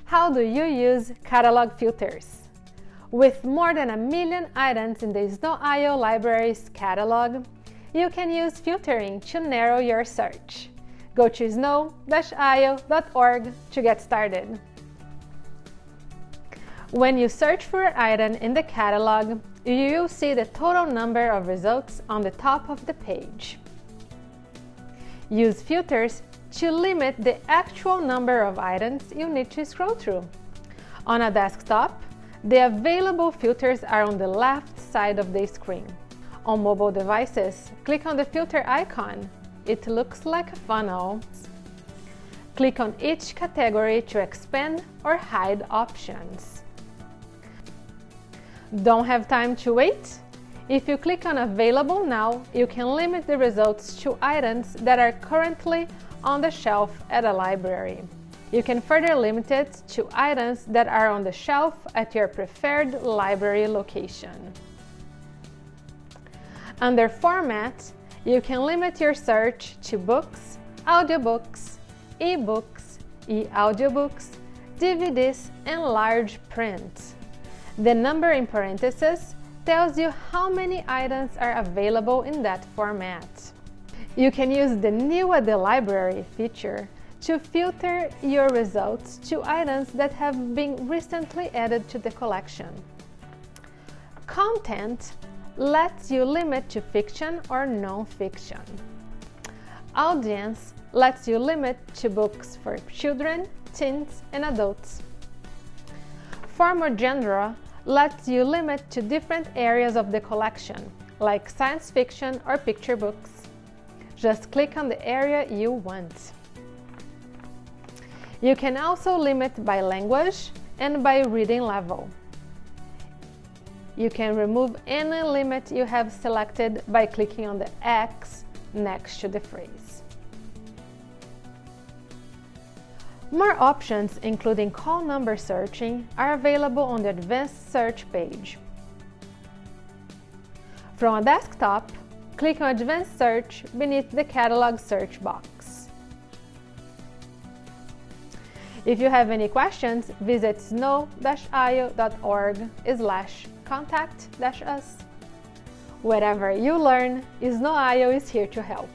How do you use catalog filters? With more than 1 million items in the Snow.io library's catalog, you can use filtering to narrow your search. Go to snow-io.org to get started. When you search for an item in the catalog, you'll see the total number of results on the top of the page. Use filters to limit the actual number of items you need to scroll through. On a desktop, the available filters are on the left side of the screen. On mobile devices, click on the filter icon. It looks like a funnel. Click on each category to expand or hide options. Don't have time to wait? If you click on Available Now, you can limit the results to items that are currently on the shelf at a library. You can further limit it to items that are on the shelf at your preferred library location. Under Format, you can limit your search to books, audiobooks, e-books, e-audiobooks, DVDs, and large print. The number in parentheses tells you how many items are available in that format. You can use the New at the Library feature to filter your results to items that have been recently added to the collection. Content lets you limit to fiction or non-fiction. Audience lets you limit to books for children, teens, and adults. Form or genre lets you limit to different areas of the collection, like science fiction or picture books. Just click on the area you want. You can also limit by language and by reading level. You can remove any limit you have selected by clicking on the X next to the phrase. More options, including call number searching, are available on the Advanced Search page. From a desktop, click on Advanced Search beneath the Catalog search box. If you have any questions, visit snow-io.org/contact-us. Wherever you learn, Snow.io is here to help.